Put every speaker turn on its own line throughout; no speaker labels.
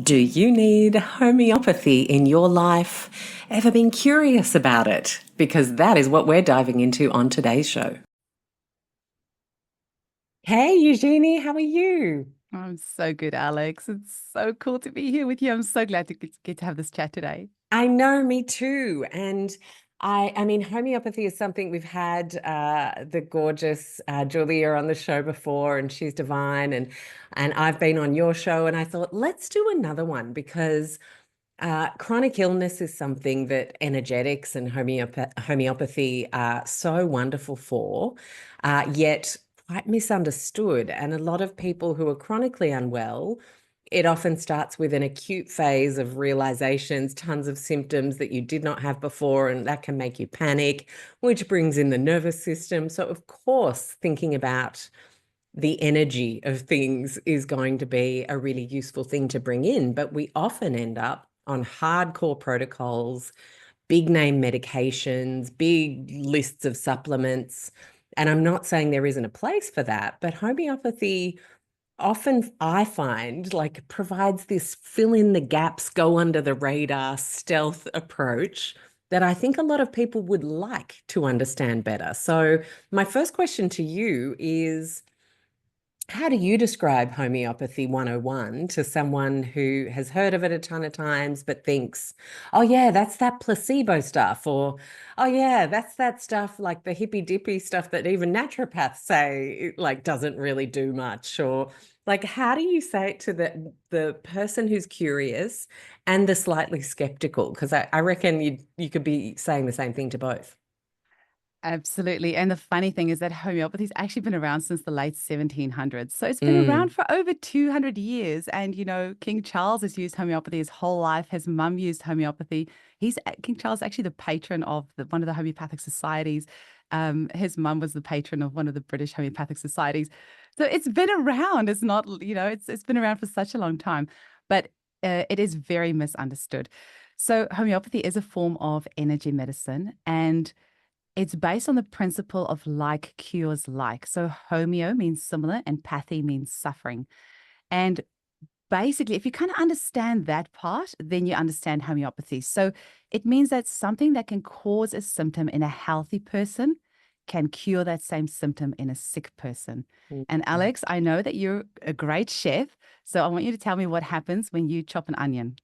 Do you need homeopathy in your life? Ever been curious about it? Because that is what we're diving into on today's show. Hey, Eugenie, how are you?
I'm so good, Alex. It's so cool to be here with you. I'm so glad to get to have this chat today.
I know, me too. And I mean, homeopathy is something we've had the gorgeous Julia on the show before, and she's divine. And I've been on your show, and I thought, let's do another one because chronic illness is something that energetics and homeopathy are so wonderful for, yet quite misunderstood. And a lot of people who are chronically unwell, it often starts with an acute phase of realizations, tons of symptoms that you did not have before, and that can make you panic, which brings in the nervous system. So, of course, thinking about the energy of things is going to be a really useful thing to bring in, but we often end up on hardcore protocols, big name medications, big lists of supplements. And I'm not saying there isn't a place for that, but homeopathy often, I find, like provides this fill in the gaps, go under the radar stealth approach that I think a lot of people would like to understand better. So my first question to you is, how do you describe homeopathy 101 to someone who has heard of it a ton of times but thinks, oh, yeah, that's that placebo stuff, or oh, yeah, that's that stuff like the hippy dippy stuff that even naturopaths say like doesn't really do much? Or like, how do you say it to the person who's curious and the slightly skeptical? Because I reckon you could be saying the same thing to both.
Absolutely. And the funny thing is that homeopathy's actually been around since the late 1700s. So it's been around
Mm,
for over 200 years. And, King Charles has used homeopathy his whole life. His mum used homeopathy. King Charles is actually the patron of one of the homeopathic societies. His mum was the patron of one of the British homeopathic societies. So it's been around. It's not, it's been around for such a long time, but it is very misunderstood. So homeopathy is a form of energy medicine, and it's based on the principle of like cures like. So homeo means similar and pathy means suffering. And basically, if you kind of understand that part, then you understand homeopathy. So it means that something that can cause a symptom in a healthy person can cure that same symptom in a sick person. And
mm.
Alex, I know that you're a great chef. So I want you to tell me what happens when you chop an onion.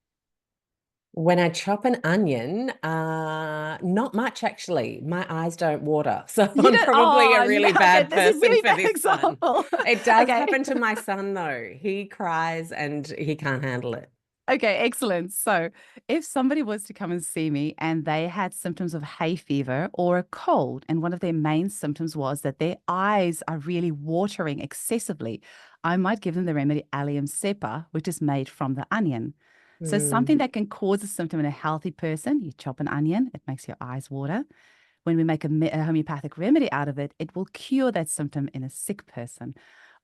When I chop an onion, not much actually. My eyes don't water. So
You
I'm
don't,
probably a
oh, no,
really
okay,
bad
this is a
person
really
for
bad
this one.
example.
It does
Okay.
happen to my son though. He cries and he can't handle it.
Okay, excellent. So, if somebody was to come and see me and they had symptoms of hay fever or a cold, and one of their main symptoms was that their eyes are really watering excessively, I might give them the remedy Allium cepa, which is made from the onion. So, something
Mm.
that can cause a symptom in a healthy person, you chop an onion, it makes your eyes water. When we make a homeopathic remedy out of it, it will cure that symptom in a sick person.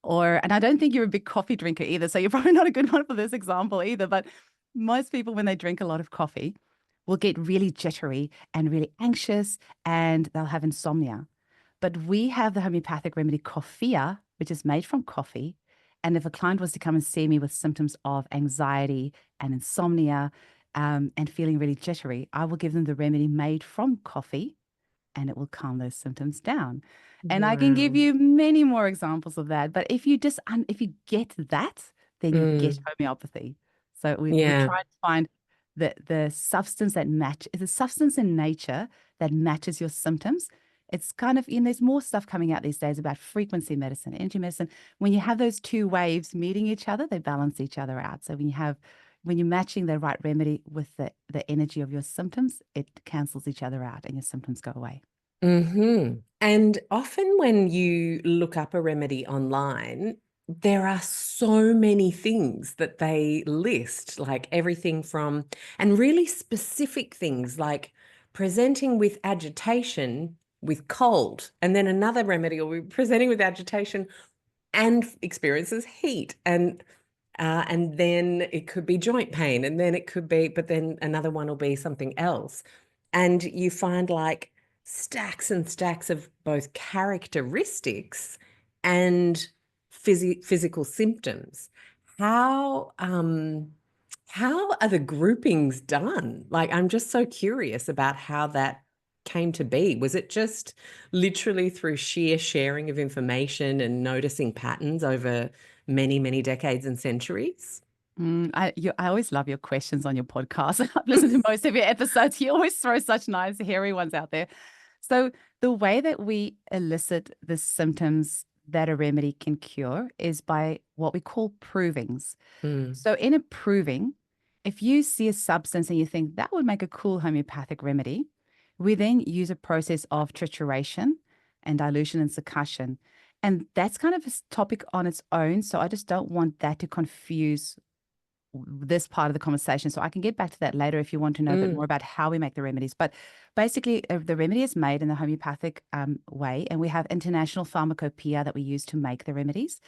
And I don't think you're a big coffee drinker either. So you're probably not a good one for this example either. But most people, when they drink a lot of coffee, will get really jittery and really anxious, and they'll have insomnia. But we have the homeopathic remedy coffea, which is made from coffee. And if a client was to come and see me with symptoms of anxiety and insomnia, and feeling really jittery, I will give them the remedy made from coffee, and it will calm those symptoms down. And I can give
Wow.
you many more examples of that. But if you get that, then you get
Mm.
homeopathy. So we
Yeah.
try to find the substance that match the substance in nature that matches your symptoms. It's kind of, there's more stuff coming out these days about frequency medicine, energy medicine. When you have those two waves meeting each other, they balance each other out. So when you're matching the right remedy with the energy of your symptoms, it cancels each other out and your symptoms go away.
And often when you look up a remedy online, there are so many things that they list, like everything from, and really specific things like presenting with agitation with cold, and then another remedy will be presenting with agitation and experiences heat, and then it could be joint pain, and then it could be, but then another one will be something else. And you find like stacks and stacks of both characteristics and physical symptoms. How How are the groupings done? Like, I'm just so curious about how that came to be. Was it just literally through sheer sharing of information and noticing patterns over many, many decades and centuries?
I always love your questions on your podcast. I've listened to most of your episodes. You always throw such nice, hairy ones out there. So, the way that we elicit the symptoms that a remedy can cure is by what we call provings.
Mm,
So, in a proving, if you see a substance and you think that would make a cool homeopathic remedy, we then use a process of trituration and dilution and succussion. And that's kind of a topic on its own. So, I just don't want that to confuse this part of the conversation. So I can get back to that later if you want to know a bit more
mm,
about how we make the remedies. But basically, the remedy is made in the homeopathic way, and we have international pharmacopoeia that we use to make the remedies.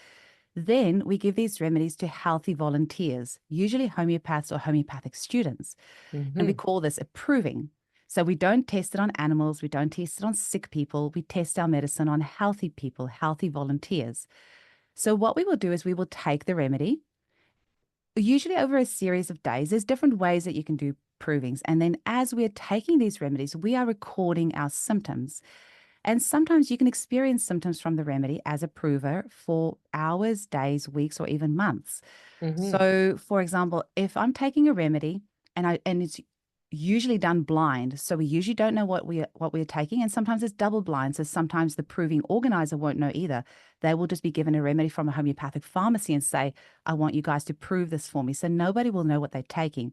Then we give these remedies to healthy volunteers, usually homeopaths or homeopathic students. And we
mhm,
call this approving. So we don't test it on animals, we don't test it on sick people, we test our medicine on healthy people, healthy volunteers. So what we will do is we will take the remedy usually over a series of days. There's different ways that you can do provings. And then as we're taking these remedies, we are recording our symptoms. And sometimes you can experience symptoms from the remedy as a prover for hours, days, weeks, or even months.
mhm,
So, for example, if I'm taking a remedy and it's usually done blind, so we usually don't know what we're taking, and sometimes it's double blind. So sometimes the proving organizer won't know either. They will just be given a remedy from a homeopathic pharmacy and say, "I want you guys to prove this for me." So nobody will know what they're taking.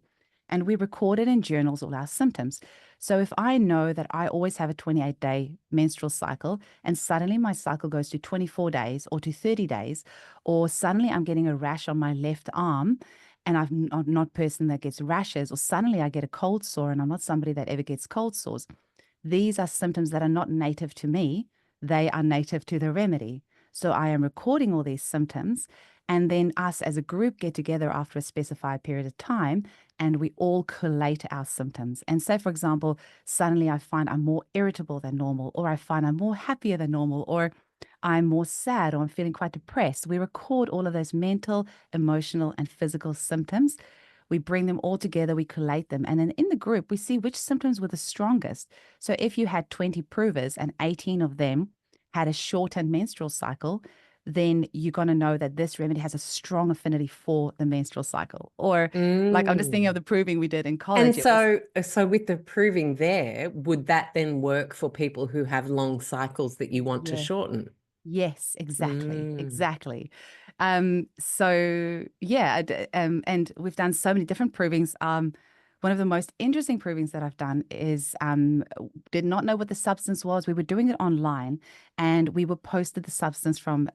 And we record it in journals all our symptoms. So if I know that I always have a 28-day menstrual cycle and suddenly my cycle goes to 24 days or to 30 days, or suddenly I'm getting a rash on my left arm and I'm not a person that gets rashes, or suddenly I get a cold sore and I'm not somebody that ever gets cold sores. These are symptoms that are not native to me, they are native to the remedy. So I am recording all these symptoms, and then us as a group get together after a specified period of time and we all collate our symptoms. And so, for example, suddenly I find I'm more irritable than normal, or I find I'm more happier than normal, or I'm more sad, or I'm feeling quite depressed. We record all of those mental, emotional, and physical symptoms. We bring them all together, we collate them. And then in the group, we see which symptoms were the strongest. So if you had 20 provers and 18 of them had a shortened menstrual cycle, then you're going to know that this remedy has a strong affinity for the menstrual cycle. Or, like, I'm just thinking of
mm.
the proving we did in
And
college. It was,
so with the proving there, would that then work for people who have long cycles that you want to
yeah.
shorten?
Yes, exactly,
Mm,
exactly. So yeah, and we've done so many different provings. One of the most interesting provings that I've done is did not know what the substance was. We were doing it online, and we were posted the substance from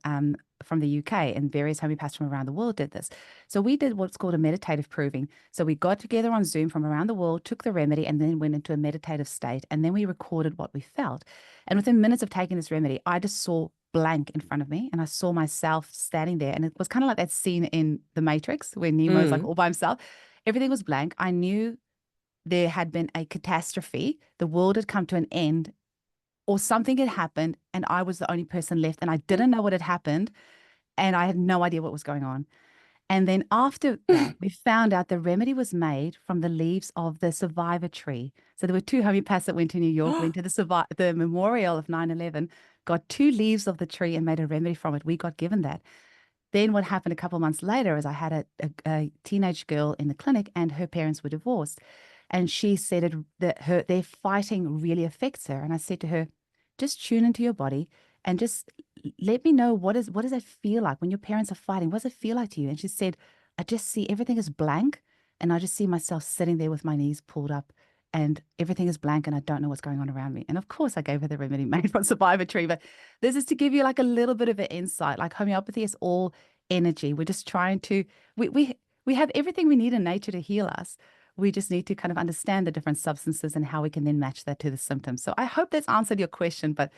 the UK, and various homeopaths from around the world did this. So we did what's called a meditative proving. So we got together on Zoom from around the world, took the remedy, and then went into a meditative state, and then we recorded what we felt. And within minutes of taking this remedy, I just saw blank in front of me and I saw myself standing there. And it was kind of like that scene in The Matrix where Nemo's like
mm,
all by himself. Everything was blank. I knew there had been a catastrophe. The world had come to an end or something had happened and I was the only person left and I didn't know what had happened and I had no idea what was going on. And then after that, we found out the remedy was made from the leaves of the survivor tree. So there were two homeopaths that went to New York, went to the memorial of 9/11, got two leaves of the tree and made a remedy from it. We got given that. Then what happened a couple of months later is I had a teenage girl in the clinic and her parents were divorced. And she said that their fighting really affects her. And I said to her, just tune into your body and just let me know what does that feel like when your parents are fighting? What does it feel like to you? And she said, I just see everything is blank and I just see myself sitting there with my knees pulled up and everything is blank and I don't know what's going on around me. And of course I gave her the remedy made from survivor tree, but this is to give you like a little bit of an insight. Like homeopathy is all energy. We're just trying to we have everything we need in nature to heal us. We just need to kind of understand the different substances and how we can then match that to the symptoms. So I hope that's answered your question, but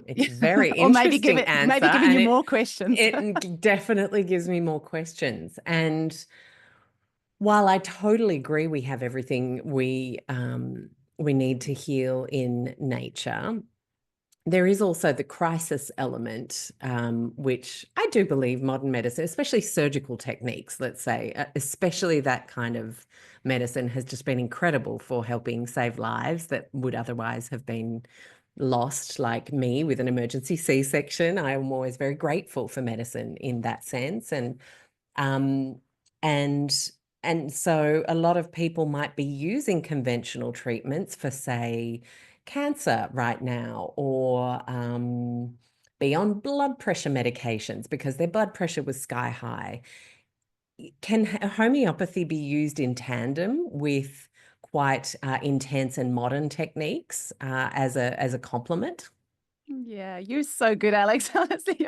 it's very
or
interesting answer,
maybe giving
and
you
it
more questions.
it definitely gives me more questions. And while I totally agree we have everything we need to heal in nature, There is also the crisis element, which I do believe modern medicine, especially surgical techniques, let's say, especially that kind of medicine has just been incredible for helping save lives that would otherwise have been lost, like me with an emergency C-section. I am always very grateful for medicine in that sense. Um, and and so a lot of people might be using conventional treatments for, say, cancer right now, or be on blood pressure medications because their blood pressure was sky high. Can homeopathy be used in tandem with quite intense and modern techniques as a complement?
Yeah, you're so good, Alex. Honestly,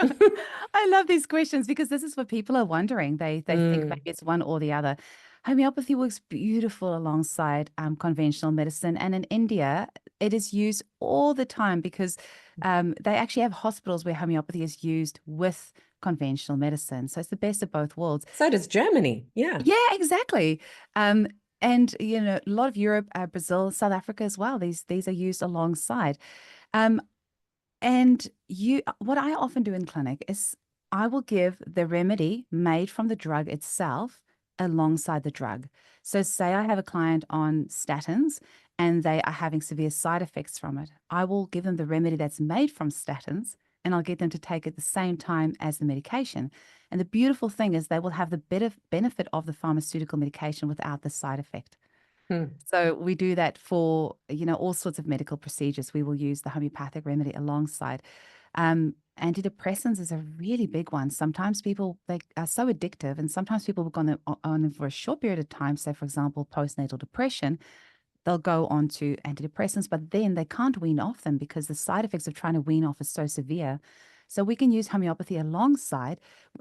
I love these questions because this is what people are wondering. They think maybe
Mm.
it's one or the other. Homeopathy works beautiful alongside conventional medicine, and in India, it is used all the time because they actually have hospitals where homeopathy is used with conventional medicine. So it's the best of both worlds.
So does Germany. Yeah.
Yeah, exactly. Um, and a lot of Europe, Brazil, South Africa as well. These are used alongside. Um, and what I often do in clinic is I will give the remedy made from the drug itself alongside the drug. So, say I have a client on statins and they are having severe side effects from it. I will give them the remedy that's made from statins and I'll get them to take it at the same time as the medication. And the beautiful thing is they will have the better benefit of the pharmaceutical medication without the side effect.
Hmm.
So we do that for, all sorts of medical procedures. We will use the homeopathic remedy alongside. Antidepressants is a really big one. Sometimes people, they are so addictive, and sometimes people will go on them for a short period of time. Say, for example, postnatal depression, they'll go on to antidepressants, but then they can't wean off them because the side effects of trying to wean off is so severe. So we can use homeopathy alongside.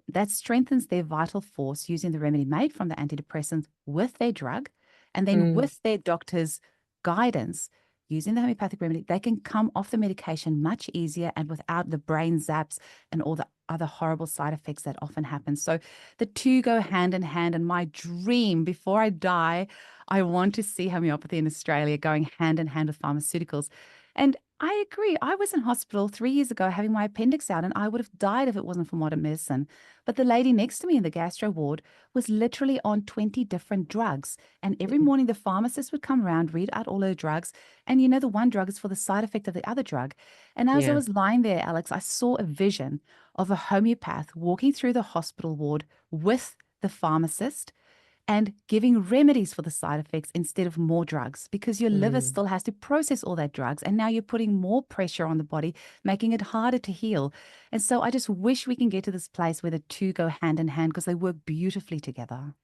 That strengthens their vital force using the remedy made from the antidepressants with their drug. And then
Mm.
with their doctor's guidance, using the homeopathic remedy, they can come off the medication much easier and without the brain zaps and all the other horrible side effects that often happen. So the two go hand in hand. And my dream before I die, I want to see homeopathy in Australia going hand in hand with pharmaceuticals. And I agree. I was in hospital 3 years ago having my appendix out, and I would have died if it wasn't for modern medicine. But the lady next to me in the gastro ward was literally on 20 different drugs. And every morning the pharmacist would come around, read out all her drugs. And the one drug is for the side effect of the other drug. And as I
Yeah.
was lying there, Alex, I saw a vision of a homeopath walking through the hospital ward with the pharmacist and giving remedies for the side effects instead of more drugs because your liver
Mm.
still has to process all that drugs. And now you're putting more pressure on the body, making it harder to heal. And so I just wish we can get to this place where the two go hand in hand because they work beautifully together.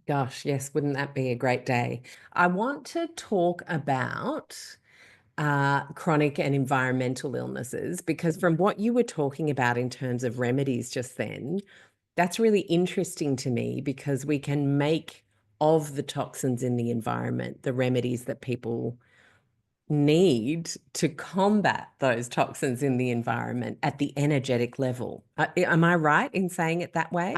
Gosh, yes, wouldn't that be a great day? I want to talk about chronic and environmental illnesses because from what you were talking about in terms of remedies just then, that's really interesting to me because we can make of the toxins in the environment the remedies that people need to combat those toxins in the environment at the energetic level. Am I right in saying it that way?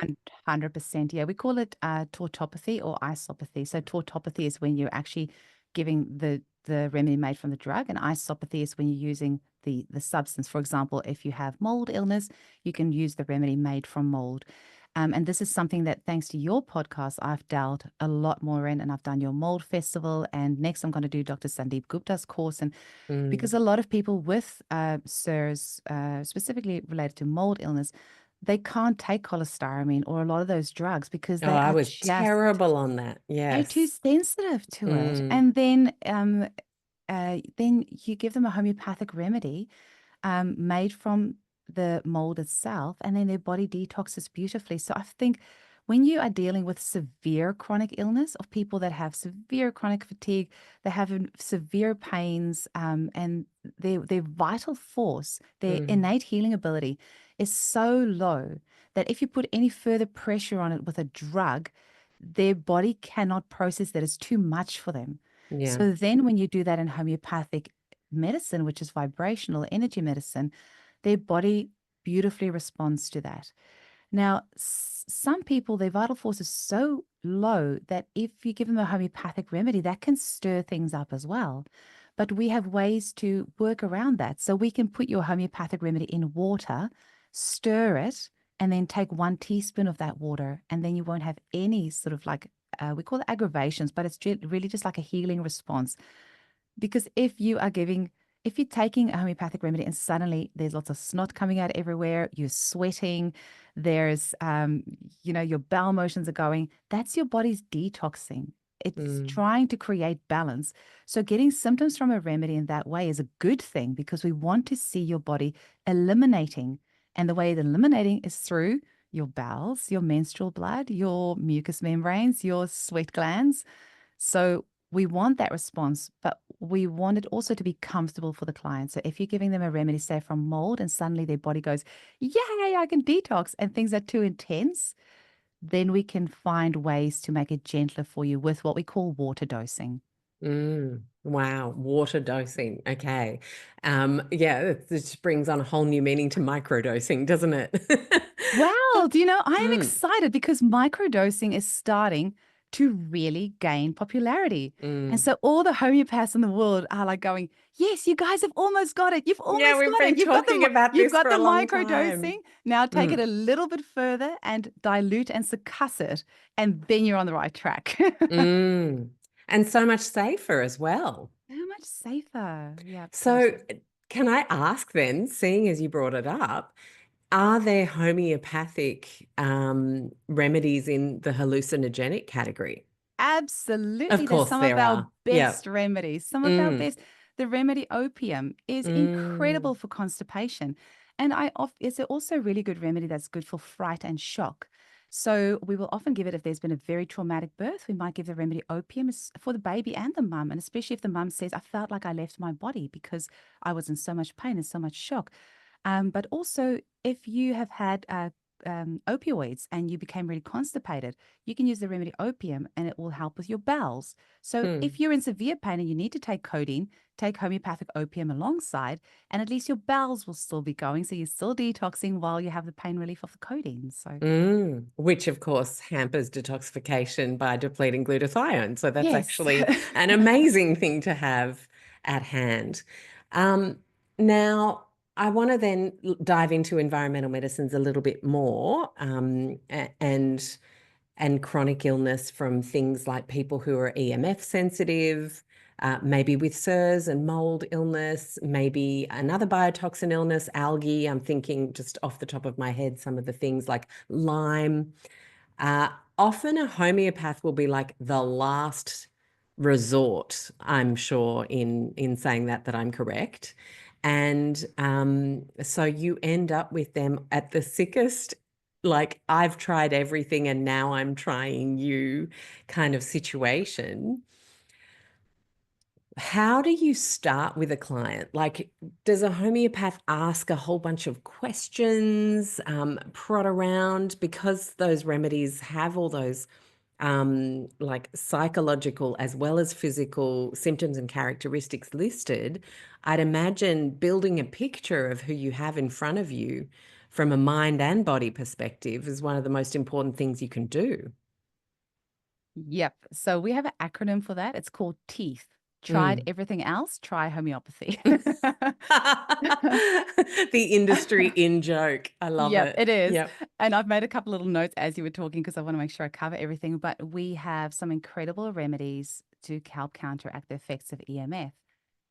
100%. Yeah, we call it tautopathy or isopathy. So tautopathy is when you're actually giving the remedy made from the drug, and isopathy is when you're using the substance. For example, if you have mold illness, you can use the remedy made from mold. And this is something that, thanks to your podcast, I've delved a lot more in, and I've done your mold festival. And next, I'm going to do Dr. Sandeep Gupta's course. And because
Mm.
a lot of people with SIRS, specifically related to mold illness, they can't take cholestyramine or a lot of those drugs because
Oh,
they
I
are
was
just
terrible on that.
they're too
Yes.
sensitive to it.
Mm.
And then you give them a homeopathic remedy made from the mold itself, and then their body detoxes beautifully. So I think when you are dealing with severe chronic illness of people that have severe chronic fatigue, they have severe pains, and their vital force, their
Mm.
innate healing ability is so low that if you put any further pressure on it with a drug, their body cannot process that. It's too much for them.
Yeah.
So then when you do that in homeopathic medicine, which is vibrational energy medicine, their body beautifully responds to that. Now, some people, their vital force is so low that if you give them a homeopathic remedy, that can stir things up as well. but we have ways to work around that. So we can put your homeopathic remedy in water, stir it, and then take 1 teaspoon of that water, and then you won't have any sort of like, we call it aggravations, but it's really just like a healing response. Because if you're taking a homeopathic remedy and suddenly there's lots of snot coming out everywhere, you're sweating, there's, your bowel motions are going, that's your body's detoxing. It's
Mm,
trying to create balance. So getting symptoms from a remedy in that way is a good thing because we want to see your body eliminating. And the way it's eliminating is through your bowels, your menstrual blood, your mucous membranes, your sweat glands. So we want that response, but we want it also to be comfortable for the client. So if you're giving them a remedy, say from mold, and suddenly their body goes, yay, I can detox, and things are too intense, then we can find ways to make it gentler for you with what we call water dosing.
wow, water dosing. Okay. Yeah, it just brings on a whole new meaning to microdosing, doesn't it?
Well, do you know, I am
Mm,
excited because microdosing is starting to really gain popularity. And
mm.
so all the homeopaths in the world are like going, yes, you guys have almost got it. You've
Yeah,
almost
we've
got
been
it.
talking about
You've
this
got
for
the
a long
microdosing.
time.
Now take it
Mm,
a little bit further and dilute and succuss it. And then you're on the right track.
mm. And so much safer as well.
How much safer. Yeah,
So,
totally.
can I ask then, seeing as you brought it up, are there homeopathic remedies in the hallucinogenic category? Of
Absolutely. There's
course
some of
there
our
are. Yeah.
best remedies. Some of our
Mm,
best. The remedy opium is
mm,
incredible for constipation. And it's also a really good remedy that's good for fright and shock. So we will often give it if there's been a very traumatic birth. We might give the remedy opium for the baby and the mum. And especially if the mum says, I felt like I left my body because I was in so much pain and so much shock. But also, if you have had opioids and you became really constipated, you can use the remedy opium and it will help with your bowels. So
mm.
if you're in severe pain and you need to take codeine, take homeopathic opium alongside, and at least your bowels will still be going. So you're still detoxing while you have the pain relief of the codeine. So,
Which of course hampers detoxification by depleting glutathione. So that's
yes.
actually an amazing thing to have at hand. Um, Now, I want to then dive into environmental medicines a little bit more, and chronic illness from things like people who are EMF sensitive, maybe with SIRS and mold illness, maybe another biotoxin illness, algae. I'm thinking just off the top of my head, some of the things like Lyme. Often a homeopath will be like the last resort, I'm sure, in saying that I'm correct. And so you end up with them at the sickest, like I've tried everything and now I'm trying you kind of situation. How do you start with a client? Like, does a homeopath ask a whole bunch of questions, prod around because those remedies have all those like psychological as well as physical symptoms and characteristics listed? I'd imagine building a picture of who you have in front of you from a mind and body perspective is one of the most important things you can do.
Yep. So we have an acronym for that. It's called TEETH. Tried
Mm.
everything else, try homeopathy.
The industry in joke. I love
Yep,
it.
it is.
Yep.
And I've made a couple little notes as you were talking because I want to make sure I cover everything. But we have some incredible remedies to help counteract the effects of EMF.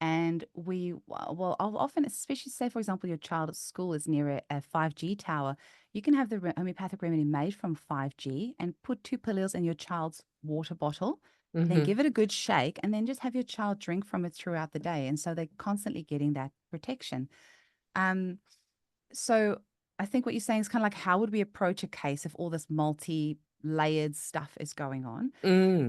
And I'll often, especially say, for example, your child at school is near a 5G tower, you can have the homeopathic remedy made from 5G and put 2 pills in your child's water bottle, then
Hmm.
give it a good shake, and then just have your child drink from it throughout the day. And so they're constantly getting that protection. Um, so I think what you're saying is kind of like how would we approach a case if all this multi-layered stuff is going on?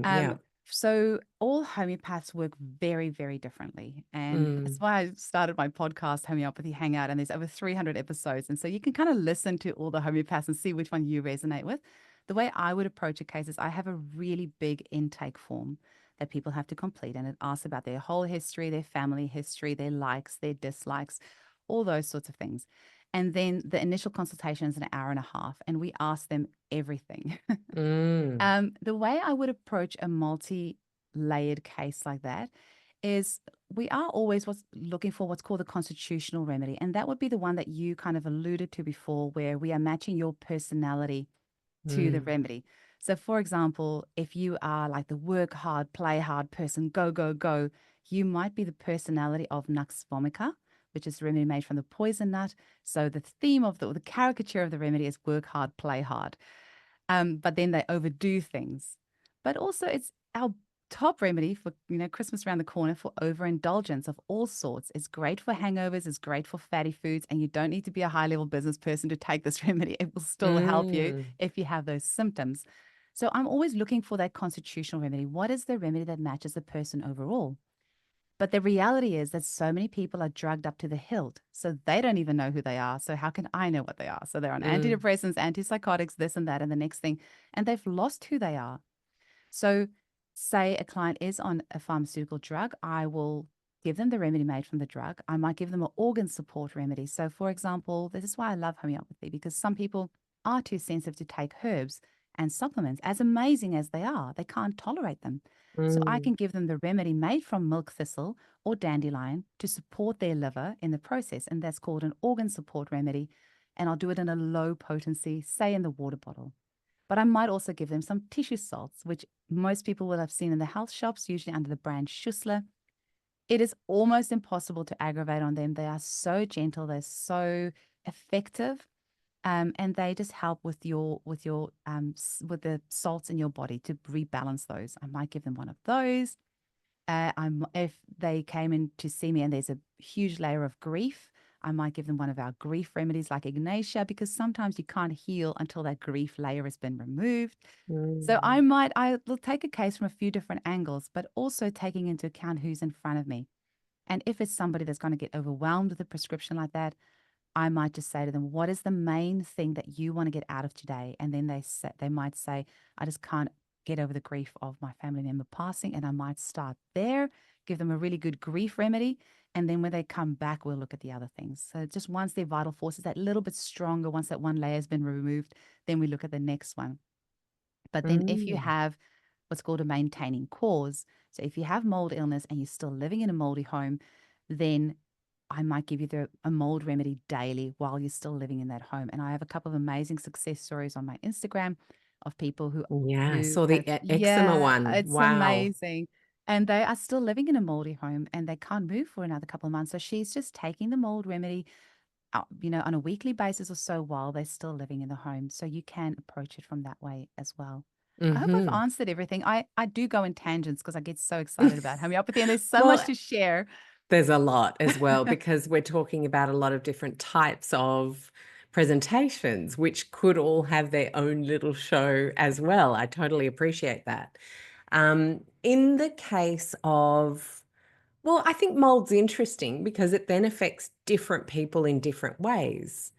Um,
Yeah.
so all homeopaths work very, very differently. And that's
Mm,
why I started my podcast, Homeopathy Hangout, and there's over 300 episodes. And so you can kind of listen to all the homeopaths and see which one you resonate with. The way I would approach a case is I have a really big intake form that people have to complete, and it asks about their whole history, their family history, their likes, their dislikes, all those sorts of things. And then the initial consultation is an hour and a half, and we ask them everything.
mm,
The way I would approach a multi-layered case like that is we are always what's looking for what's called a constitutional remedy. And that would be the one that you kind of alluded to before, where we are matching your personality to the
Mm.
remedy. So, for example, if you are like the work hard, play hard person, go, go, go, you might be the personality of Nux vomica, which is a remedy made from the poison nut. So, the theme of the caricature of the remedy is work hard, play hard. But then they overdo things. But also, it's our top remedy for, Christmas around the corner, for overindulgence of all sorts. It's great for hangovers, it's great for fatty foods, and you don't need to be a high level business person to take this remedy. It will still help you
Mm.
if you have those symptoms. So I'm always looking for that constitutional remedy. What is the remedy that matches the person overall? But the reality is that so many people are drugged up to the hilt. So they don't even know who they are. So how can I know what they are? So they're on
Mm.
antidepressants, antipsychotics, this and that, and the next thing, and they've lost who they are. So, say a client is on a pharmaceutical drug, I will give them the remedy made from the drug. I might give them an organ support remedy. So, for example, this is why I love homeopathy, because some people are too sensitive to take herbs and supplements, as amazing as they are. They can't tolerate them. So, I
Mm.
can give them the remedy made from milk thistle or dandelion to support their liver in the process. And that's called an organ support remedy. And I'll do it in a low potency, say in the water bottle. But I might also give them some tissue salts, which most people will have seen in the health shops, usually under the brand Schussler. It is almost impossible to aggravate on them. They are so gentle, they're so effective, and they just help with with the salts in your body to rebalance those. I might give them one of those. If they came in to see me and there's a huge layer of grief, I might give them one of our grief remedies like Ignatia, because sometimes you can't heal until that grief layer has been removed. So
Mm.
I will take a case from a few different angles, but also taking into account who's in front of me. And if it's somebody that's going to get overwhelmed with a prescription like that, I might just say to them, "What is the main thing that you want to get out of today?" And then they might say, "I just can't get over the grief of my family member passing," and I might start there, give them a really good grief remedy, and then when they come back, we'll look at the other things. So just once their vital force is that little bit stronger, once that one layer has been removed, then we look at the next one. But then if you
Mm.
have what's called a maintaining cause, so if you have mold illness and you're still living in a moldy home, then I might give you a mold remedy daily while you're still living in that home. And I have a couple of amazing success stories on my Instagram of people
Yeah, I
who
saw the
have,
eczema
yeah,
one.
it's
Wow.
amazing. And they are still living in a moldy home and they can't move for another couple of months. So she's just taking the mold remedy, on a weekly basis or so while they're still living in the home. So you can approach it from that way as well. I hope I've
Hmm.
answered everything. I do go in tangents because I get so excited about homeopathy and there's so much
Well,
to share.
there's a lot as well because we're talking about a lot of different types of presentations, which could all have their own little show as well. I totally appreciate that. In the case of, well, I think mold's interesting because it then affects different people in different ways.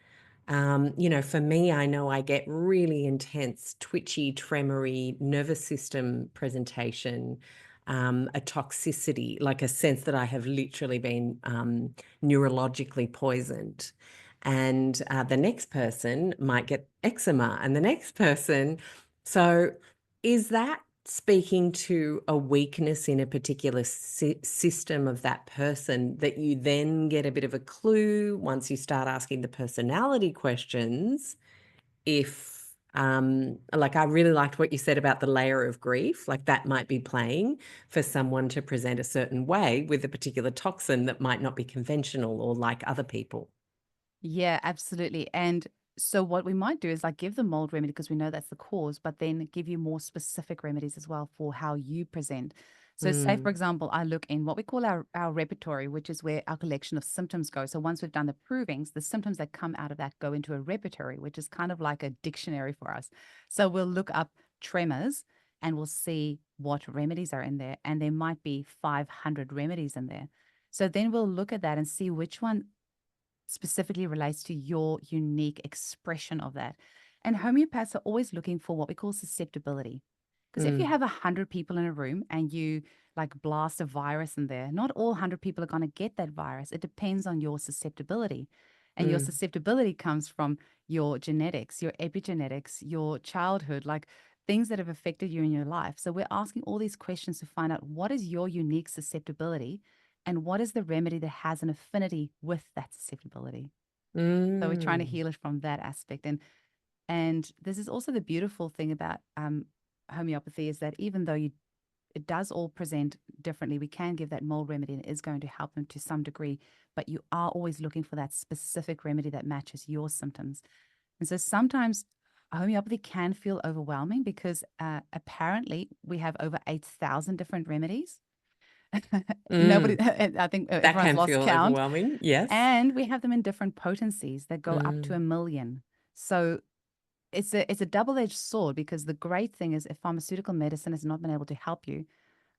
For me, I know I get really intense, twitchy, tremory nervous system presentation, a toxicity, like a sense that I have literally been neurologically poisoned. And the next person might get eczema, and the next person. So, is that speaking to a weakness in a particular system of that person that you then get a bit of a clue once you start asking the personality questions? If, like, I really liked what you said about the layer of grief, like that might be playing for someone to present a certain way with a particular toxin that might not be conventional or like other people.
Yeah, absolutely. And so what we might do is like give the mold remedy because we know that's the cause, but then give you more specific remedies as well for how you present. So say, for
Mm.
example, I look in what we call our repertory, which is where our collection of symptoms go. So once we've done the provings, the symptoms that come out of that go into a repertory, which is kind of like a dictionary for us. So we'll look up tremors and we'll see what remedies are in there. And there might be 500 remedies in there. So then we'll look at that and see which one specifically relates to your unique expression of that. And homeopaths are always looking for what we call susceptibility. Because if you
Mm.
have 100 people in a room and you like blast a virus in there, not all 100 people are going to get that virus. It depends on your susceptibility. And your
Mm.
susceptibility comes from your genetics, your epigenetics, your childhood, like things that have affected you in your life. So we're asking all these questions to find out what is your unique susceptibility and what is the remedy that has an affinity with that susceptibility. So we're trying to
Mm.
heal it from that aspect. And this is also the beautiful thing about homeopathy, is that even though it does all present differently, we can give that mold remedy and it is going to help them to some degree, but you are always looking for that specific remedy that matches your symptoms. And so sometimes homeopathy can feel overwhelming because apparently we have over 8,000 different remedies. Nobody,
Mm.
I think
That
everyone's
can
lost
feel
count.
overwhelming. Yes.
And we have them in different potencies that go up to
Mm.
1 million. So it's a double-edged sword, because the great thing is if pharmaceutical medicine has not been able to help you,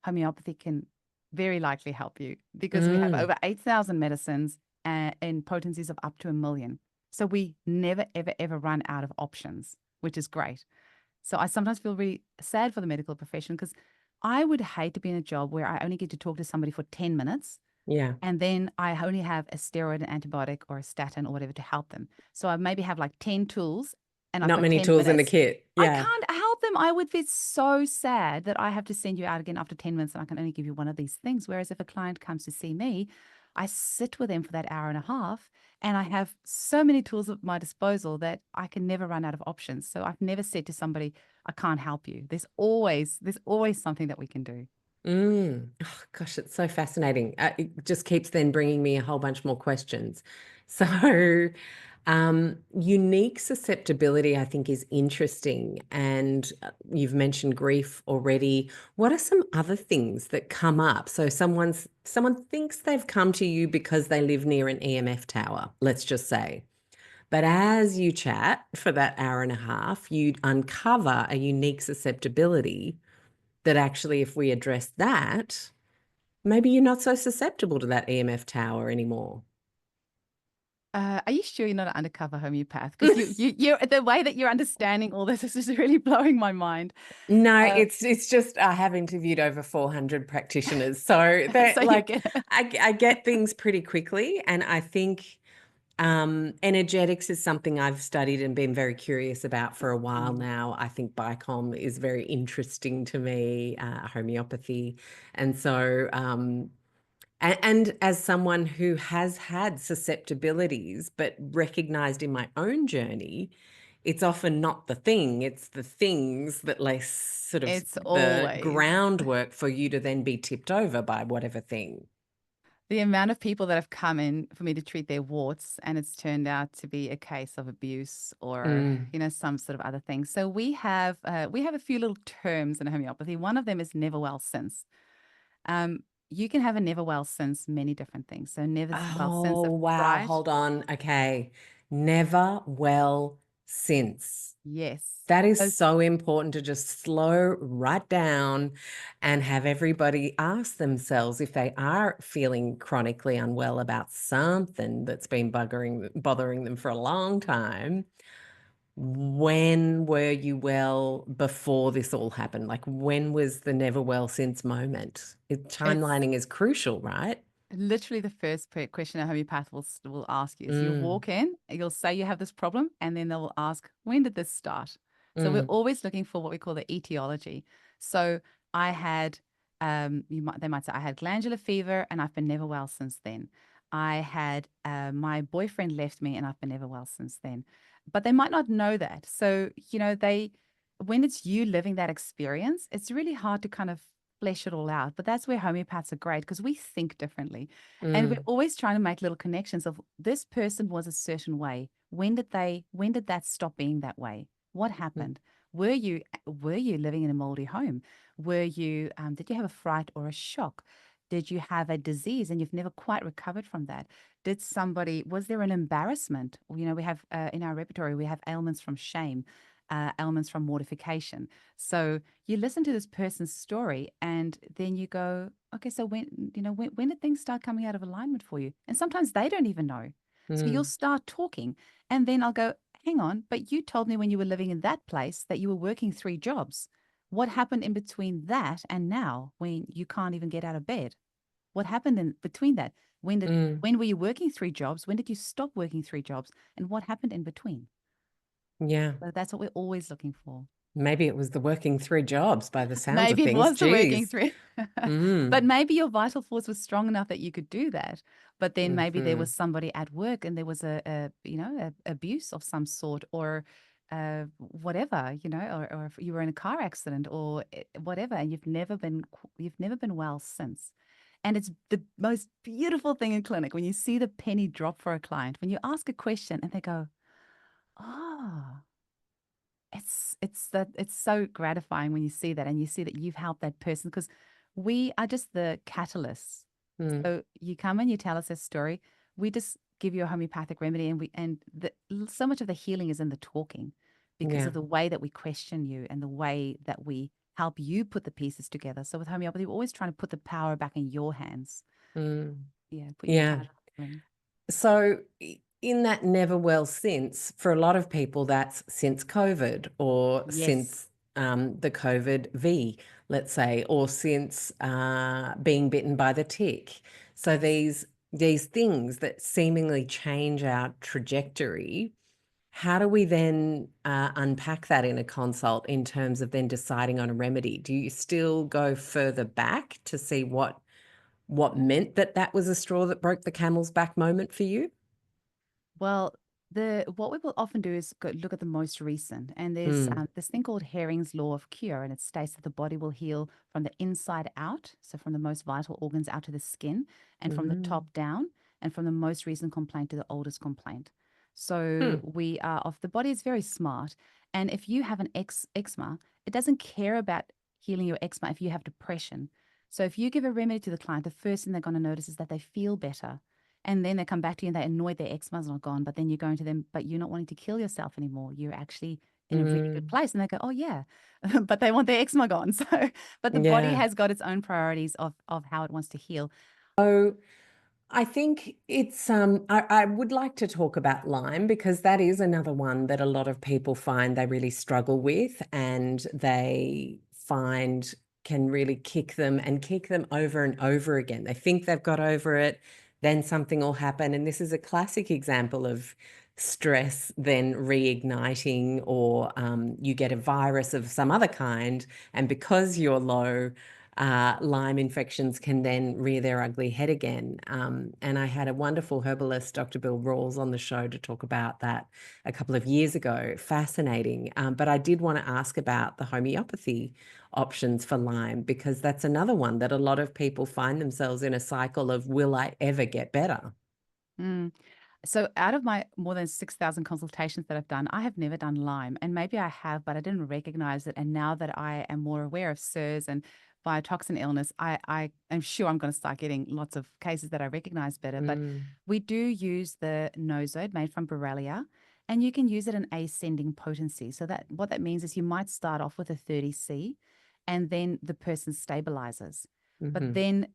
homeopathy can very likely help you, because we have
Mm.
over 8,000 medicines in potencies of up to 1 million. So we never, ever, ever run out of options, which is great. So I sometimes feel really sad for the medical profession, because I would hate to be in a job where I only get to talk to somebody for 10 minutes
Yeah.
and then I only have a steroid, an antibiotic, or a statin or whatever to help them. So I maybe have like 10 tools and I've
Not
got
many
10
tools in the
minutes.
kit.
I
Yeah.
can't help them. I would be so sad that I have to send you out again after 10 minutes and I can only give you one of these things. Whereas if a client comes to see me, I sit with them for that hour and a half and I have so many tools at my disposal that I can never run out of options. So I've never said to somebody, I can't help you. There's always something that we can do.
Mm. Oh, gosh, it's so fascinating. It just keeps then bringing me a whole bunch more questions. So, unique susceptibility, I think, is interesting. And you've mentioned grief already. What are some other things that come up? So, someone thinks they've come to you because they live near an EMF tower, let's just say. But as you chat for that hour and a half, you uncover a unique susceptibility that actually, if we address that, maybe you're not so susceptible to that EMF tower anymore.
Are you sure you're not an undercover homeopath? Because you're the way that you're understanding all this is just really blowing my mind.
No,
Uh,
it's just I have interviewed over 400 practitioners, so they're
so you
like
get it.
I get things pretty quickly, and I think energetics is something I've studied and been very curious about for a while
Mm.
now. I think Bicom is very interesting to me, homeopathy, and so and as someone who has had susceptibilities, but recognized in my own journey, it's often not the thing, it's the things that lay sort of
It's
the
always
groundwork for you to then be tipped over by whatever thing.
the amount of people that have come in for me to treat their warts, and it's turned out to be a case of abuse or
Mm.
some sort of other thing. So we have a few little terms in homeopathy. One of them is never well since. Um, you can have a never well since many different things. So never well since
Oh,
of
wow.
fright.
Hold on. Okay. Never well since.
Yes.
That is
Those
so important to just slow right down and have everybody ask themselves if they are feeling chronically unwell about something that's been bothering them for a long time. When were you well before this all happened? Like, when was the never well since moment?
it's
Timelining is crucial, right?
literally the first question a homeopath will ask you is you'll
Mm,
walk in, you'll say you have this problem, and then they will ask, when did this start? So we're
mm,
always looking for what we call the etiology. So I had, they might say, I had glandular fever and I've been never well since then. I had my boyfriend left me and I've been never well since then. But they might not know that. So, when it's you living that experience, it's really hard to kind of flesh it all out. But that's where homeopaths are great, because we think differently. And we're
mm,
always trying to make little connections of this person was a certain way. When did that stop being that way? What
mm,
happened? Were you living in a moldy home? Did you have a fright or a shock? Did you have a disease and you've never quite recovered from that? Was there an embarrassment? We have in our repertory, we have ailments from shame, ailments from mortification. So you listen to this person's story and then you go, okay, so when did things start coming out of alignment for you? And sometimes they don't even know. So you'll
mm,
start talking and then I'll go, hang on, but you told me when you were living in that place that you were working 3 jobs. What happened in between that and now when you can't even get out of bed? What happened in between that?
mm.
When were you working 3 jobs? When did you stop working 3 jobs? And what happened in between?
Yeah.
So that's what we're always looking for.
Maybe it was the working 3 jobs by the sounds of
Maybe it
things.
was the working
Geez.
three. But
Mm.
maybe your vital force was strong enough that you could do that. But then maybe there
Hmm.
was somebody at work and there was a abuse of some sort, or whatever, or if you were in a car accident or whatever, and you've never been well since. And it's the most beautiful thing in clinic when you see the penny drop for a client, when you ask a question and they go, "Oh, it's so gratifying when you see that and you see that you've helped that person, because we are just the catalysts.
Mm.
So you come and you tell us a story, we just give you a homeopathic remedy, and so much of the healing is in the talking, because
Yeah.
of the way that we question you and the way that we help you put the pieces together. So with homeopathy, we're always trying to put the power back in your hands.
Mm.
Yeah, put you in
Yeah.
charge of healing.
So, in that never well since, for a lot of people, that's since COVID or
Yes.
since the COVID V, let's say, or since being bitten by the tick. So
Yes.
these things that seemingly change our trajectory. How do we then unpack that in a consult in terms of then deciding on a remedy? Do you still go further back to see what meant that that was a straw that broke the camel's back moment for you?
Well, the what we will often do is look at the most recent, and there's
Mm,
this thing called Hering's Law of Cure, and it states that the body will heal from the inside out, so from the most vital organs out to the skin, and from the
mm,
top down, and from the most recent complaint to the oldest complaint. So
hmm,
we are of the body is very smart, and if you have an eczema, it doesn't care about healing your eczema if you have depression. So if you give a remedy to the client, the first thing they're going to notice is that they feel better, and then they come back to you and they're annoyed their eczema's not gone. But then you're going to them, but you're not wanting to kill yourself anymore. You're actually in a really good
mm,
place. And they go, oh, yeah. But they want their eczema gone. So, but the body
yeah.
has got its own priorities of how it wants to heal.
So I think it's I would like to talk about Lyme because that is another one that a lot of people find they really struggle with and they find can really kick them over and over again. They think they've got over it, then something will happen. And this is a classic example of stress then reigniting, or you get a virus of some other kind, and because you're low, Lyme infections can then rear their ugly head again. And I had a wonderful herbalist, Dr. Bill Rawls, on the show to talk about that a couple of years ago. Fascinating. But I did want to ask about the homeopathy options for Lyme, because that's another one that a lot of people find themselves in a cycle of, will I ever get better?
Mm. So out of my more than 6,000 consultations that I've done, I have never done Lyme. And maybe I have, but I didn't recognize it. And now that I am more aware of SIRS and biotoxin illness, I am sure I'm going to start getting lots of cases that I recognize better. But
Mm,
we do use the nosode made from Borrelia, and you can use it in ascending potency. So that what that means is you might start off with a 30C, and then the person stabilizes. But
mhm,
then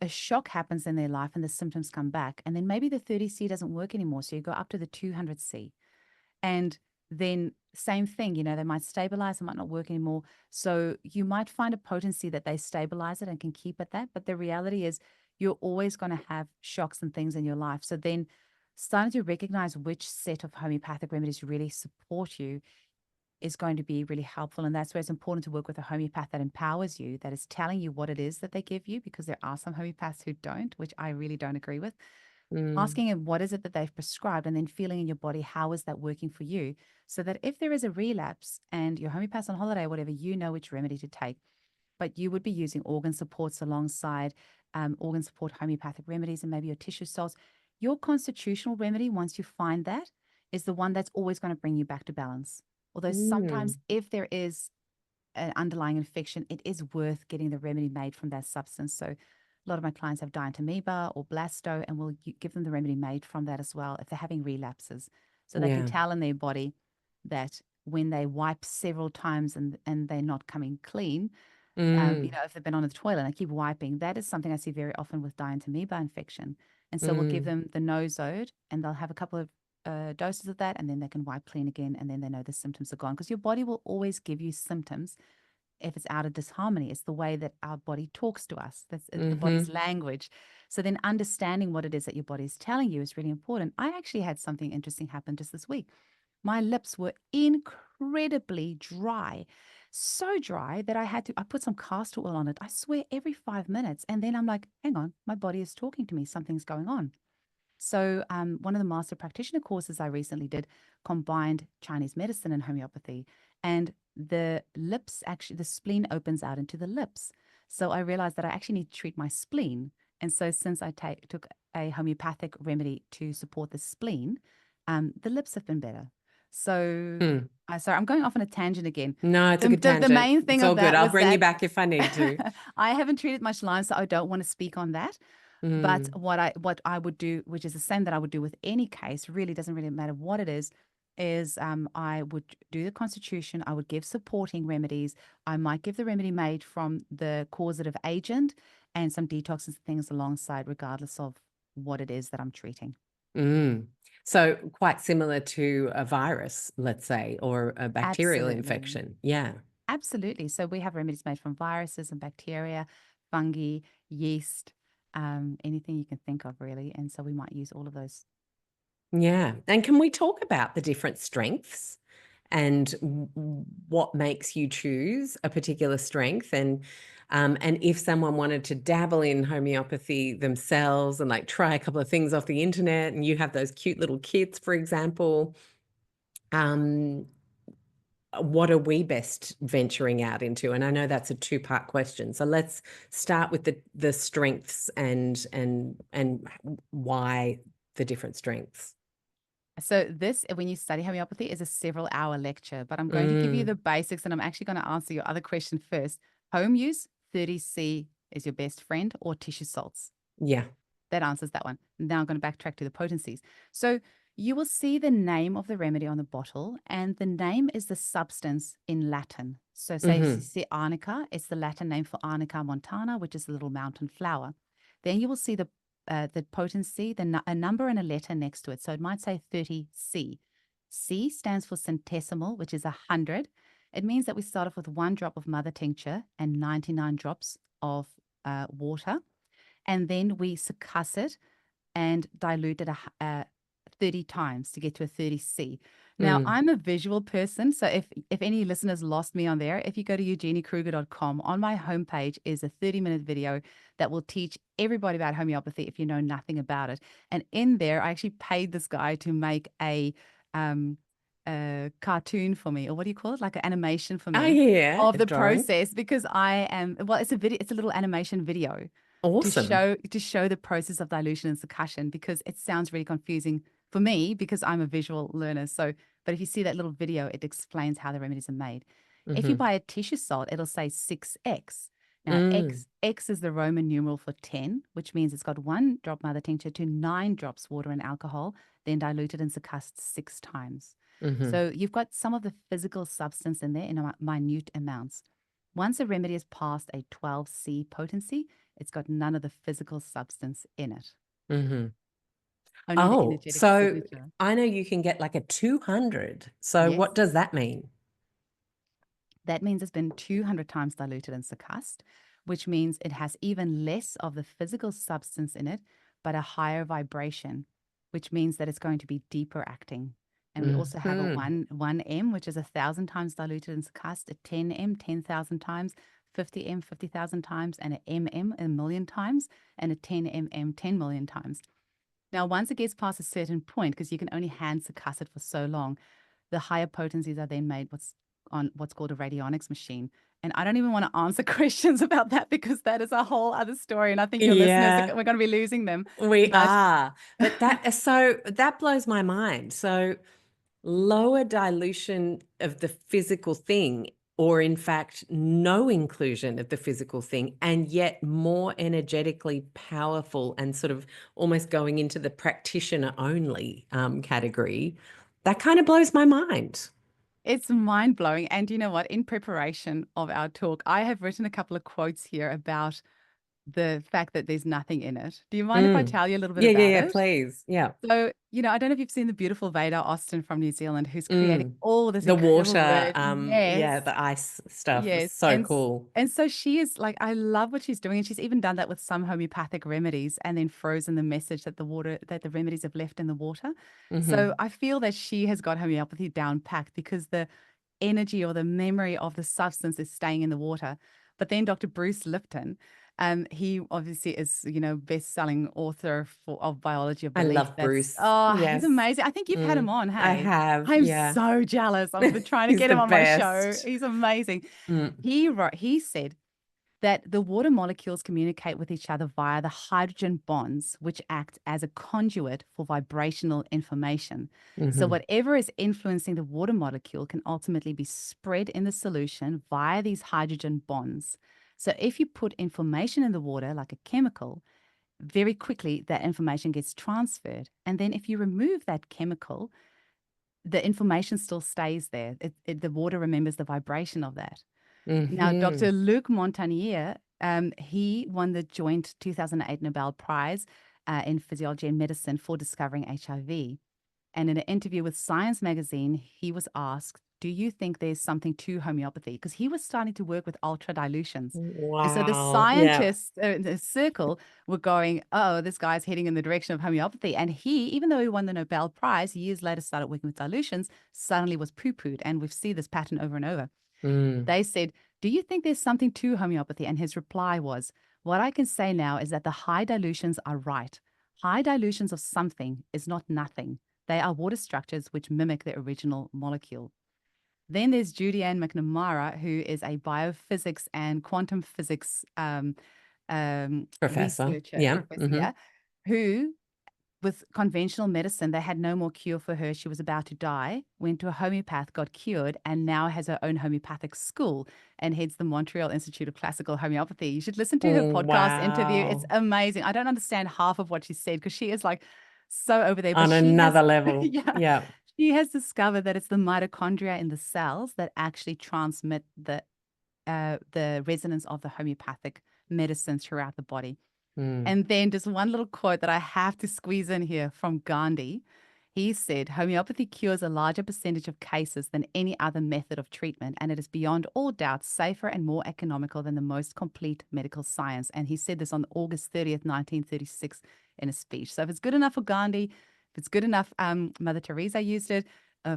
a shock happens in their life and the symptoms come back. And then maybe the 30C doesn't work anymore. So you go up to the 200C. And then same thing, they might stabilize, it might not work anymore. So you might find a potency that they stabilize it and can keep at that. But the reality is you're always going to have shocks and things in your life. So then starting to recognize which set of homeopathic remedies really support you is going to be really helpful. And that's where it's important to work with a homeopath that empowers you, that is telling you what it is that they give you, because there are some homeopaths who don't, which I really don't agree with.
mm,
Asking them what is it that they've prescribed, and then feeling in your body, how is that working for you? So that if there is a relapse and your homeopath's on holiday or whatever, you know which remedy to take. But you would be using organ supports alongside organ support homeopathic remedies, and maybe your tissue salts. Your constitutional remedy, once you find that, is the one that's always going to bring you back to balance. Although
mm,
sometimes, if there is an underlying infection, it is worth getting the remedy made from that substance. So a lot of my clients have dientamoeba or blasto, and we'll give them the remedy made from that as well if they're having relapses. So they can
yeah.
tell in their body that when they wipe several times and they're not coming clean,
Mm,
if they've been on the toilet and I keep wiping, that is something I see very often with dientamoeba infection. And so we'll give
mm,
them the nosode, and they'll have a couple of doses of that, and then they can wipe clean again, and then they know the symptoms are gone. Because your body will always give you symptoms if it's out of disharmony. It's the way that our body talks to us. That's the body's
mhm,
language. So then understanding what it is that your body is telling you is really important. I actually had something interesting happen just this week. My lips were incredibly dry. so dry that I put some castor oil on it. I swear every 5 minutes. And then I'm like, hang on, my body is talking to me. Something's going on. So, one of the master practitioner courses I recently did combined Chinese medicine and homeopathy, and the lips actually, the spleen opens out into the lips. So I realized that I actually need to treat my spleen. And so, since took a homeopathic remedy to support the spleen, the lips have been better. So,
Hmm.
sorry, I'm going off on a tangent again.
No, it's a good
The
tangent.
main thing
It's
of
all good.
that
I'll
was
bring you
that
back if I need to.
I haven't treated much Lyme, so I don't want to speak on that. But
Mm,
what I would do, which is the same that I would do with any case, really doesn't really matter what it is I would do the constitution. I would give supporting remedies. I might give the remedy made from the causative agent and some detox and things alongside, regardless of what it is that I'm treating.
mm. So quite similar to a virus, let's say, or a bacterial
Absolutely.
infection. Yeah.
Absolutely. So we have remedies made from viruses and bacteria, fungi, yeast, anything you can think of, really. And so we might use all of those.
Yeah. And can we talk about the different strengths and what makes you choose a particular strength? And if someone wanted to dabble in homeopathy themselves and like try a couple of things off the internet, and you have those cute little kits, for example, um, what are we best venturing out into? And I know that's a two-part question. So let's start with the strengths and why the different strengths.
So this, when you study homeopathy, is a several-hour lecture, but I'm going to give you
Mm,
the basics, and I'm actually going to answer your other question first. Home use, 30C is your best friend, or tissue salts.
yeah.
That answers that one. Now I'm going to backtrack to the potencies. So you will see the name of the remedy on the bottle, and the name is the substance in Latin. So say if you
Mm-hmm.
see arnica, it's the Latin name for Arnica montana, which is the little mountain flower. Then you will see the potency, a number and a letter next to it. So it might say 30C. C stands for centesimal, which is 100. It means that we start off with 1 drop of mother tincture and 99 drops of water, and then we succuss it and dilute it 30 times to get to a 30C. Now,
Mm.
I'm a visual person, so if any listeners lost me on there, if you go to eugeniekruger.com, on my homepage is a 30-minute video that will teach everybody about homeopathy if you know nothing about it. And in there, I actually paid this guy to make um, a cartoon for me, or what do you call it? Like an animation for
Oh
me
yeah,
of
a
the
drawing.
process, because I am, well, it's a video, it's a little animation video
Awesome.
to show the process of dilution and succussion, because it sounds really confusing for me because I'm a visual learner. So, but if you see that little video, it explains how the remedies are made. If you
Mm-hmm.
buy a tissue salt, it'll say 6x. Now,
Mm.
X is the Roman numeral for 10, which means it's got 1 drop mother tincture to 9 drops water and alcohol, then diluted and succussed 6 times.
Mm-hmm.
So you've got some of the physical substance in there in minute amounts. Once a remedy has passed a 12C potency, it's got none of the physical substance in it,
Mm-hmm.
only the
Oh,
energetic
so
signature.
I know you can get like a 200. So
Yes,
what does that mean?
that means it's been 200 times diluted and succussed, which means it has even less of the physical substance in it, but a higher vibration, which means that it's going to be deeper acting. And we also have a
Mm-hmm.
1M, which is 1,000 times diluted and succussed, a 10M, 10,000 times, 50M, 50,000 times, and an MM, 1,000,000 times, and a 10MM, 10 million times. Now, once it gets past a certain point, because you can only hand succuss it for so long, the higher potencies are then made on what's called a radionics machine. And I don't even want to answer questions about that because that is a whole other story. And I think your listeners,
Yeah,
we're going to be losing them.
we
But
are. But that blows my mind. So lower dilution of the physical thing, or in fact, no inclusion of the physical thing, and yet more energetically powerful and sort of almost going into the practitioner only category. That kind of blows my mind.
it's mind blowing. And you know what? In preparation of our talk, I have written a couple of quotes here about the fact that there's nothing in it. Do you mind if I
Mm.
tell you a little bit
Yeah, yeah,
about
yeah,
it?
please. Yeah.
So, I don't know if you've seen the beautiful Veda Austin from New Zealand, who's creating
Mm.
all this
The
incredible
water,
work.
yeah,
Yes.
the ice stuff was
Yes.
so cool.
And so she is like, I love what she's doing. And she's even done that with some homeopathic remedies and then frozen the message that the remedies have left in the water. So
Hmm.
I feel that she has got homeopathy down packed because energy or the memory of the substance is staying in the water. But then Dr. Bruce Lipton, he obviously is, best-selling author of biology of
I
belief.
love
That's,
Bruce.
oh, he's
Yes.
amazing. I think you've had him on,
I
hey?
have.
I'm
Yeah.
so jealous. I've been trying to
He's
get
the
him on my show.
best.
He's amazing.
Mm.
He said that the water molecules communicate with each other via the hydrogen bonds, which act as a conduit for vibrational information. So,
Hmm.
whatever is influencing the water molecule can ultimately be spread in the solution via these hydrogen bonds. So, if you put information in the water, like a chemical, very quickly that information gets transferred. And then, if you remove that chemical, the information still stays there. The water remembers the vibration of that. Now,
Hmm.
Dr. Luc Montagnier, he won the joint 2008 Nobel Prize in Physiology and Medicine for discovering HIV. And in an interview with Science magazine, he was asked, do you think there's something to homeopathy? Because he was starting to work with ultra dilutions. And so the
Wow. Yeah.
scientists in the circle were going, oh, this guy's heading in the direction of homeopathy. And he, even though he won the Nobel Prize, years later started working with dilutions, suddenly was poo-pooed. And we've seen this pattern over and over.
Mm.
They said, do you think there's something to homeopathy? And his reply was, what I can say now is that the high dilutions are right. High dilutions of something is not nothing. They are water structures which mimic the original molecule. Then there's Judy Ann McNamara, who is a biophysics and quantum physics
Professor.
researcher,
Yeah.
professor,
Hmm.
yeah, who with conventional medicine, they had no more cure for her. She was about to die, went to a homeopath, got cured, and now has her own homeopathic school and heads the Montreal Institute of Classical Homeopathy. You should listen to her podcast interview. It's
Wow.
amazing. I don't understand half of what she said because she is like so over there, but
On
she
another
has,
level.
yeah,
Yeah.
she has discovered that it's the mitochondria in the cells that actually transmit the resonance of the homeopathic medicine throughout the body.
Mm.
And then just one little quote that I have to squeeze in here from Gandhi. He said, homeopathy cures a larger percentage of cases than any other method of treatment, and it is beyond all doubt safer and more economical than the most complete medical science. And he said this on August 30th, 1936, in a speech. So if it's good enough for Gandhi, if it's good enough, Mother Teresa used it.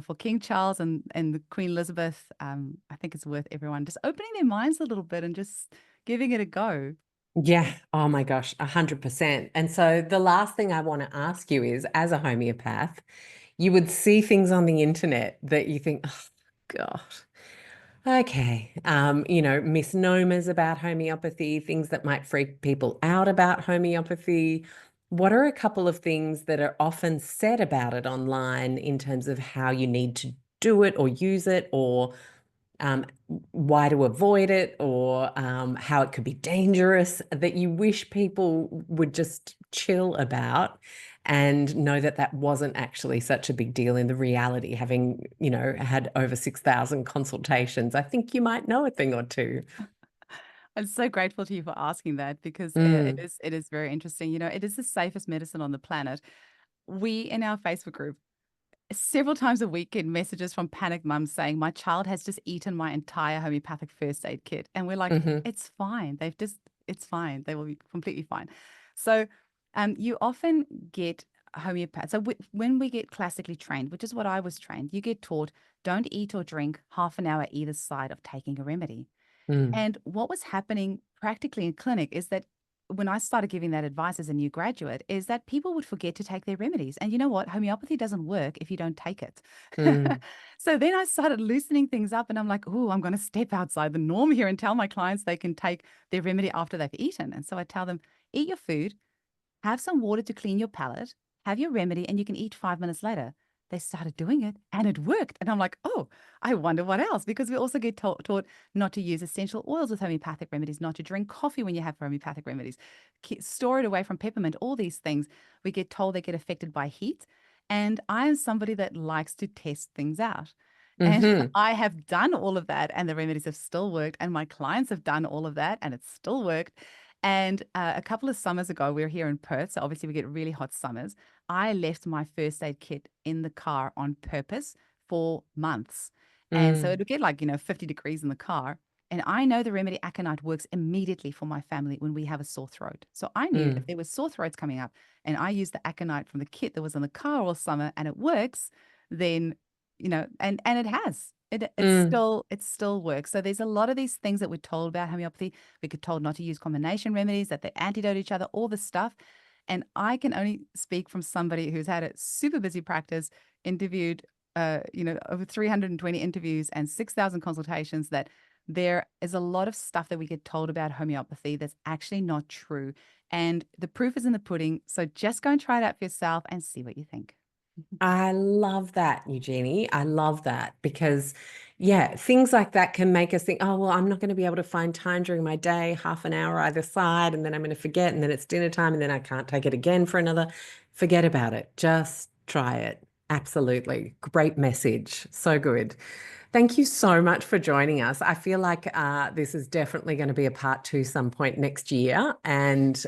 For King Charles and the Queen Elizabeth, I think it's worth everyone just opening their minds a little bit and just giving it a go.
Yeah. Oh my gosh, 100%. And so the last thing I want to ask you is, as a homeopath, you would see things on the internet that you think, oh God, okay. Misnomers about homeopathy, things that might freak people out about homeopathy. What are a couple of things that are often said about it online in terms of how you need to do it or use it, or um, why to avoid it, or how it could be dangerous, that you wish people would just chill about and know that that wasn't actually such a big deal in the reality, having, had over 6,000 consultations? I think you might know a thing or two.
I'm so grateful to you for asking that because
Mm,
it is very interesting. It is the safest medicine on the planet. We in our Facebook group several times a week get messages from panicked mums saying, my child has just eaten my entire homeopathic first aid kit. And we're like,
hmm.
it's fine. It's fine. They will be completely fine. So you often get homeopath. So when we get classically trained, which is what I was trained, you get taught, don't eat or drink half an hour either side of taking a remedy.
Mm,
And what was happening practically in clinic is that when I started giving that advice as a new graduate, is that people would forget to take their remedies. And you know what? Homeopathy doesn't work if you don't take it.
mm,
So then I started loosening things up and I'm like, oh, I'm going to step outside the norm here and tell my clients they can take their remedy after they've eaten. And so I tell them, eat your food, have some water to clean your palate, have your remedy, and you can eat 5 minutes later. They started doing it and it worked. And I'm like, oh, I wonder what else. Because we also get taught not to use essential oils with homeopathic remedies, not to drink coffee when you have homeopathic remedies, store it away from peppermint, all these things. We get told they get affected by heat. And I am somebody that likes to test things out. And
hmm.
I have done all of that, and the remedies have still worked. And my clients have done all of that, and it's still worked. And a couple of summers ago, we were here in Perth. So obviously, we get really hot summers. I left my first aid kit in the car on purpose for months. And so
Mm,
it'll get like, 50 degrees in the car. And I know the remedy aconite works immediately for my family when we have a sore throat. So I knew if
mm,
there was sore throats coming up and I used the aconite from the kit that was in the car all summer and it works, then, and it has.
Mm.
It still works. So there's a lot of these things that we're told about homeopathy. We get told not to use combination remedies, that they antidote each other, all this stuff. And I can only speak from somebody who's had a super busy practice, interviewed, over 320 interviews and 6,000 consultations, that there is a lot of stuff that we get told about homeopathy that's actually not true. And the proof is in the pudding. So just go and try it out for yourself and see what you think.
I love that, Eugenie. I love that because, yeah, things like that can make us think, oh, well, I'm not going to be able to find time during my day, half an hour either side, and then I'm going to forget, and then it's dinner time, and then I can't take it again for another. Forget about it. Just try it. Absolutely. Great message. So good. Thank you so much for joining us. I feel like this is definitely going to be a part two some point next year. And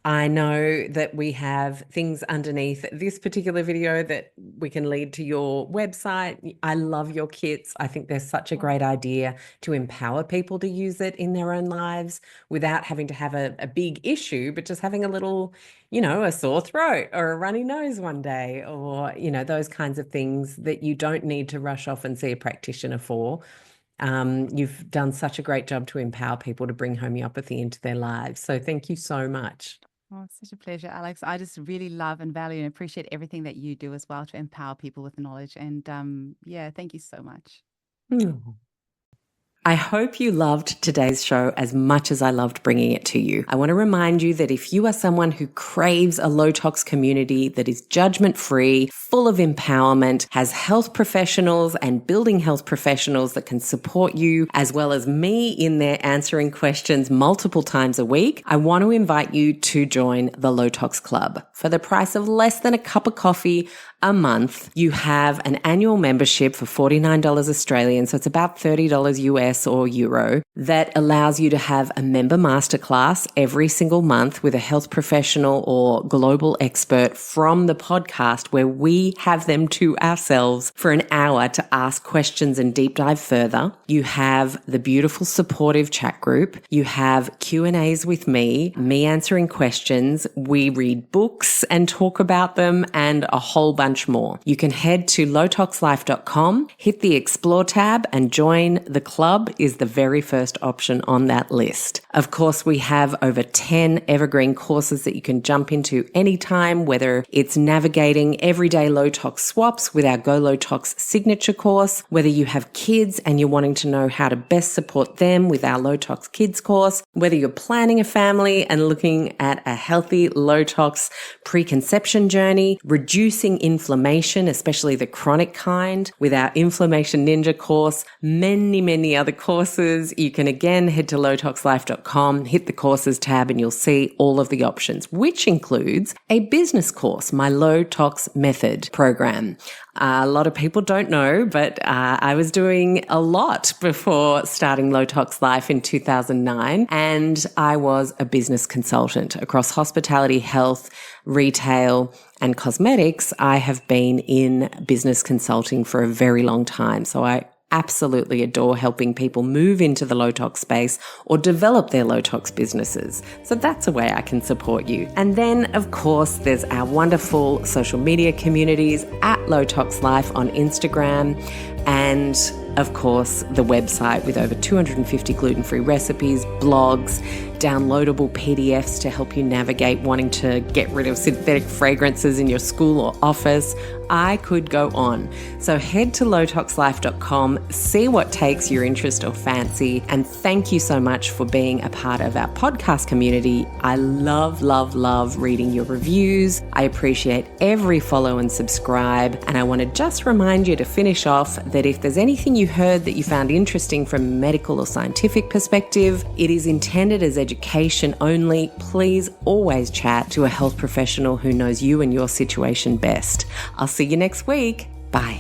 I know that we have things underneath this particular video that we can lead to your website. I love your kits. I think they're such a great idea to empower people to use it in their own lives without having to have a big issue, but just having a little, a sore throat or a runny nose one day, or, those kinds of things that you don't need to rush off and see a practitioner for. You've done such a great job to empower people to bring homeopathy into their lives. So thank you so much.
Oh, it's such a pleasure, Alex. I just really love and value and appreciate everything that you do as well to empower people with knowledge. And yeah, thank you so much.
I hope you loved today's show as much as I loved bringing it to you. I want to remind you that if you are someone who craves a low tox community that is judgment free, full of empowerment, has health professionals and building health professionals that can support you, as well as me in there answering questions multiple times a week, I want to invite you to join the Low Tox Club. For the price of less than a cup of coffee a month, you have an annual membership for $49 Australian, so it's about $30 US or euro, that allows you to have a member masterclass every single month with a health professional or global expert from the podcast, where we have them to ourselves for an hour to ask questions and deep dive further. You have the beautiful supportive chat group. You have Q&As with me answering questions. We read books and talk about them, and a whole bunch more. You can head to lowtoxlife.com, hit the explore tab, and join the club is the very first option on that list. Of course, we have over 10 evergreen courses that you can jump into anytime, whether it's navigating everyday low tox swaps with our Go Low Tox signature course, whether you have kids and you're wanting to know how to best support them with our Low Tox Kids course, whether you're planning a family and looking at a healthy low tox preconception journey, reducing inflammation, especially the chronic kind, with our Inflammation Ninja course, many other courses. You can again head to lowtoxlife.com, hit the courses tab, and you'll see all of the options, which includes a business course, my Low Tox Method program. A lot of people don't know, but I was doing a lot before starting Low Tox Life in 2009, and I was a business consultant across hospitality, health, retail, and cosmetics. I have been in business consulting for a very long time, so I absolutely adore helping people move into the low tox space or develop their low tox businesses. So that's a way I can support you. And then, of course, there's our wonderful social media communities at Low Tox Life on Instagram, and of course, the website with over 250 gluten-free recipes, blogs, downloadable PDFs to help you navigate wanting to get rid of synthetic fragrances in your school or office. I could go on. So head to lowtoxlife.com, see what takes your interest or fancy, and thank you so much for being a part of our podcast community. I love reading your reviews. I appreciate every follow and subscribe, and I want to just remind you to finish off that if there's anything you heard that you found interesting from a medical or scientific perspective, it is intended as education only. Please always chat to a health professional who knows you and your situation best. I'll see you next week. Bye.